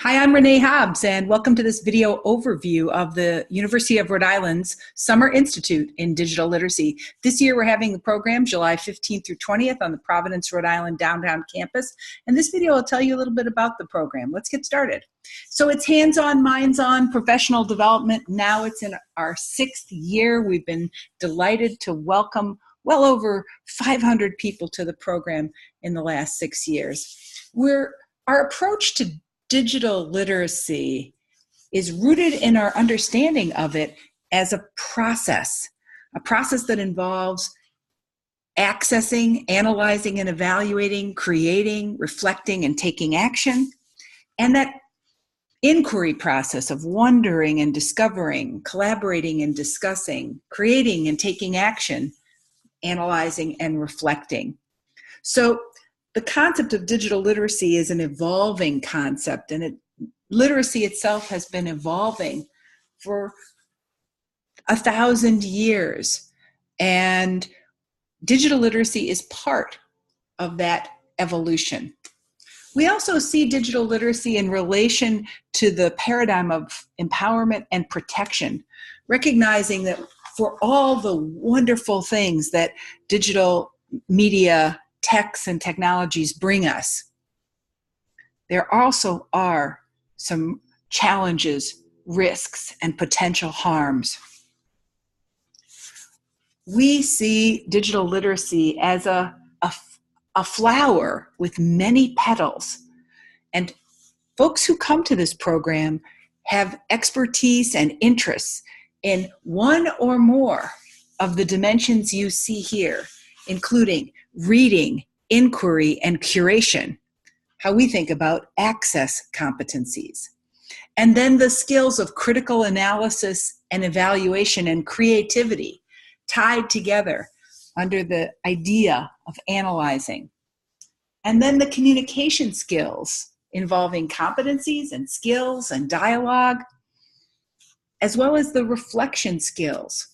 Hi, I'm Renee Hobbs, and welcome to this video overview of the University of Rhode Island's Summer Institute in Digital Literacy. This year we're having the program July 15th through 20th on the Providence, Rhode Island downtown campus, and this video will tell you a little bit about the program. Let's get started. So it's hands-on, minds-on, professional development. Now it's in our 6th year. We've been delighted to welcome well over 500 people to the program in the last 6 years. Our approach to digital literacy is rooted in our understanding of it as a process that involves accessing, analyzing and evaluating, creating, reflecting, and taking action, and that inquiry process of wondering and discovering, collaborating and discussing, creating and taking action, analyzing and reflecting. So the concept of digital literacy is an evolving concept, and literacy itself has been evolving for 1,000 years. And digital literacy is part of that evolution. We also see digital literacy in relation to the paradigm of empowerment and protection, recognizing that for all the wonderful things that digital media techs and technologies bring us, there also are some challenges, risks, and potential harms. We see digital literacy as a flower with many petals, and folks who come to this program have expertise and interests in one or more of the dimensions you see here, including reading, inquiry, and curation, how we think about access competencies, and then the skills of critical analysis and evaluation and creativity tied together under the idea of analyzing, and then the communication skills involving competencies and skills and dialogue, as well as the reflection skills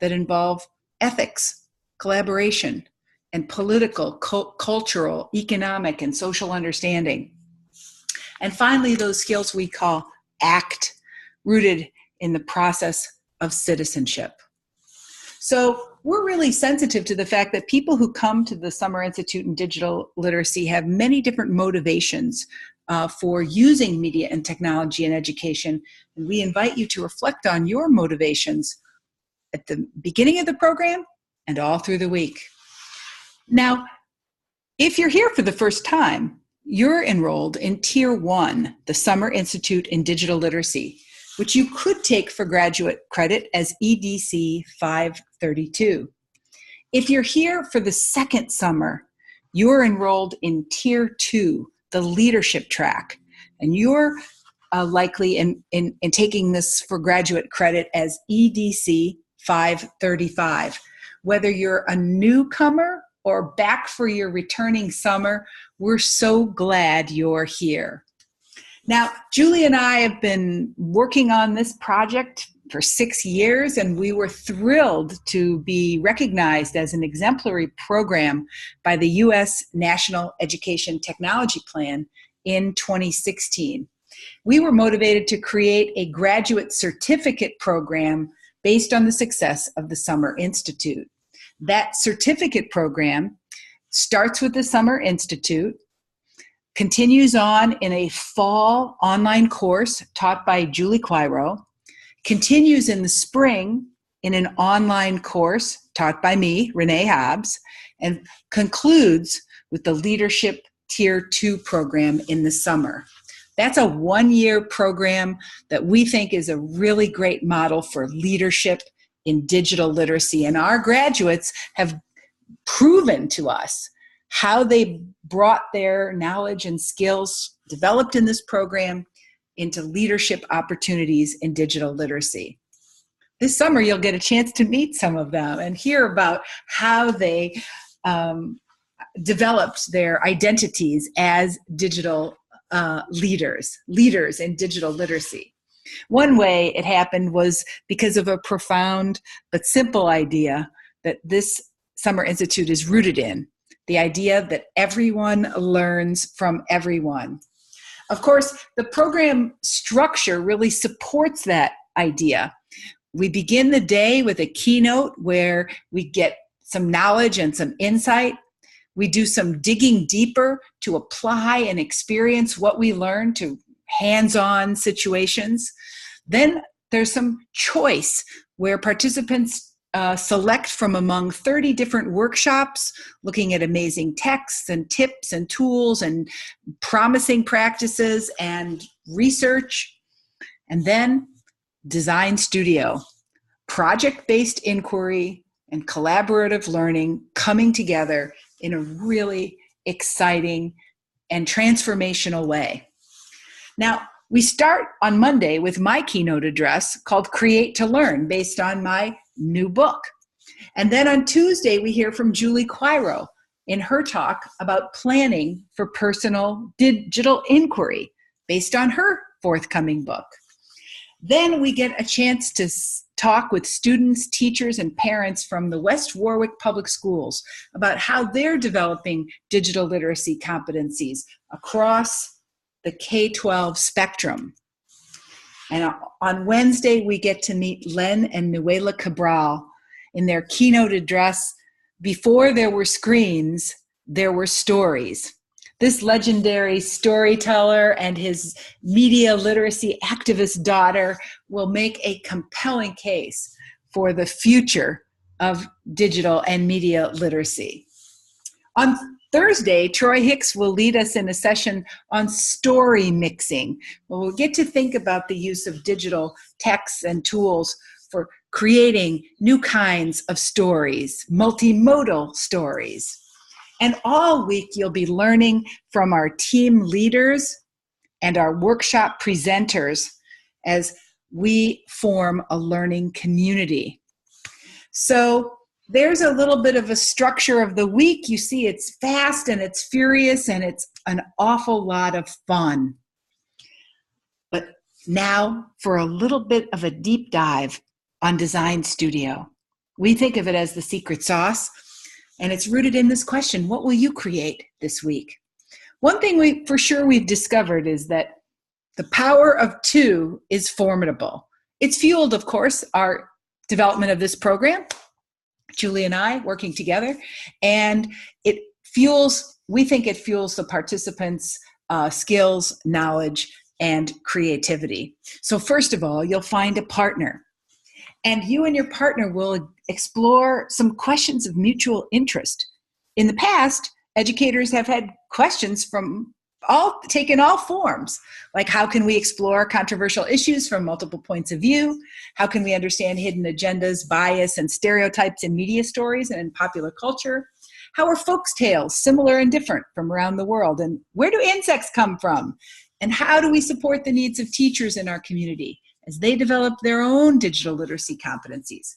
that involve ethics, collaboration, and political, cultural, economic, and social understanding. And finally, those skills we call ACT, rooted in the process of citizenship. So we're really sensitive to the fact that people who come to the Summer Institute in Digital Literacy have many different motivations for using media and technology in education. And we invite you to reflect on your motivations at the beginning of the program and all through the week. Now, if you're here for the first time, you're enrolled in Tier 1, the Summer Institute in Digital Literacy, which you could take for graduate credit as EDC 532. If you're here for the second summer, you're enrolled in Tier 2, the Leadership track, and you're likely in taking this for graduate credit as EDC 535. Whether you're a newcomer or back for your returning summer, we're so glad you're here. Now, Julie and I have been working on this project for 6 years, and we were thrilled to be recognized as an exemplary program by the U.S. National Education Technology Plan in 2016. We were motivated to create a graduate certificate program based on the success of the Summer Institute. That certificate program starts with the Summer Institute, continues on in a fall online course taught by Julie Quiro, continues in the spring in an online course taught by me, Renee Hobbs, and concludes with the Leadership Tier 2 program in the summer. That's a one-year program that we think is a really great model for leadership in digital literacy. And our graduates have proven to us how they brought their knowledge and skills developed in this program into leadership opportunities in digital literacy. This summer, you'll get a chance to meet some of them and hear about how they developed their identities as digital leaders in digital literacy. One way it happened was because of a profound but simple idea that this Summer Institute is rooted in, the idea that everyone learns from everyone. Of course, the program structure really supports that idea. We begin the day with a keynote where we get some knowledge and some insight. We do some digging deeper to apply and experience what we learn to hands-on situations. Then there's some choice where participants select from among 30 different workshops, looking at amazing texts and tips and tools and promising practices and research. And then Design Studio, project-based inquiry and collaborative learning coming together in a really exciting and transformational way. Now, we start on Monday with my keynote address called Create to Learn, based on my new book. And then on Tuesday, we hear from Julie Quiro in her talk about planning for personal digital inquiry, based on her forthcoming book. Then we get a chance to talk with students, teachers, and parents from the West Warwick Public Schools about how they're developing digital literacy competencies across the K-12 spectrum. And on Wednesday, we get to meet Len and Nuela Cabral in their keynote address, Before There Were Screens, There Were Stories. This legendary storyteller and his media literacy activist daughter will make a compelling case for the future of digital and media literacy. On Thursday, Troy Hicks will lead us in a session on story mixing. We'll get to think about the use of digital texts and tools for creating new kinds of stories, multimodal stories. And all week, you'll be learning from our team leaders and our workshop presenters as we form a learning community. So there's a little bit of a structure of the week. You see, it's fast and it's furious and it's an awful lot of fun. But now for a little bit of a deep dive on Design Studio. We think of it as the secret sauce, and it's rooted in this question: what will you create this week? One thing we've discovered is that the power of two is formidable. It's fueled, of course, our development of this program, Julie and I working together, and we think it fuels the participants' skills, knowledge, and creativity. So first of all, you'll find a partner, and you and your partner will explore some questions of mutual interest. In the past, educators have had questions taken all forms, like how can we explore controversial issues from multiple points of view? How can we understand hidden agendas, bias, and stereotypes in media stories and in popular culture? How are folks' tales similar and different from around the world? And where do insects come from? And how do we support the needs of teachers in our community as they develop their own digital literacy competencies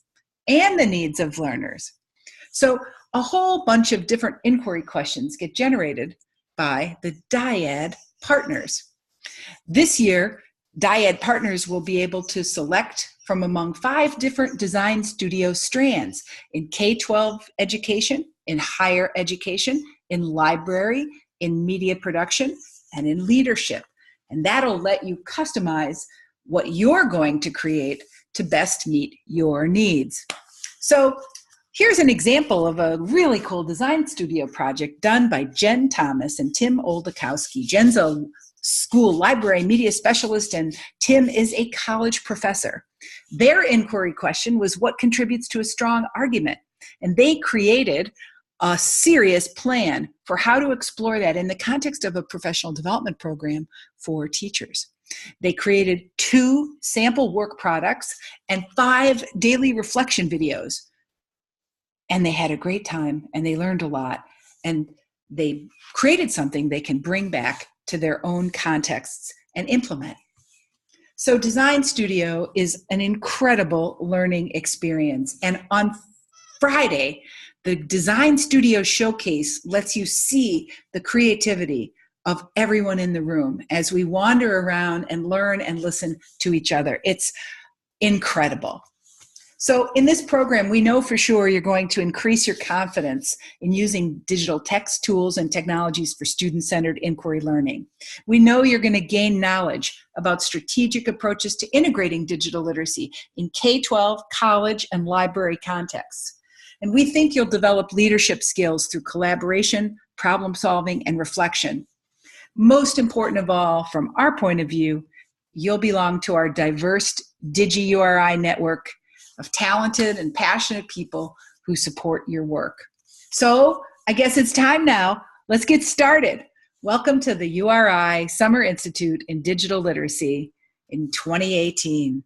and the needs of learners? So a whole bunch of different inquiry questions get generated by the Dyad partners. This year, Dyad partners will be able to select from among 5 different Design Studio strands: in K-12 education, in higher education, in library, in media production, and in leadership. And that'll let you customize what you're going to create to best meet your needs. So here's an example of a really cool Design Studio project done by Jen Thomas and Tim Oldakowski. Jen's a school library media specialist, and Tim is a college professor. Their inquiry question was, what contributes to a strong argument? And they created a serious plan for how to explore that in the context of a professional development program for teachers. They created 2 sample work products and 5 daily reflection videos. And they had a great time, and they learned a lot, and they created something they can bring back to their own contexts and implement. So Design Studio is an incredible learning experience. And on Friday, the Design Studio Showcase lets you see the creativity of everyone in the room as we wander around and learn and listen to each other. It's incredible. So in this program, we know for sure you're going to increase your confidence in using digital text tools and technologies for student-centered inquiry learning. We know you're going to gain knowledge about strategic approaches to integrating digital literacy in K-12, college, and library contexts. And we think you'll develop leadership skills through collaboration, problem solving, and reflection. Most important of all, from our point of view, you'll belong to our diverse DigiURI network of talented and passionate people who support your work. So I guess it's time now. Let's get started. Welcome to the URI Summer Institute in Digital Literacy in 2018.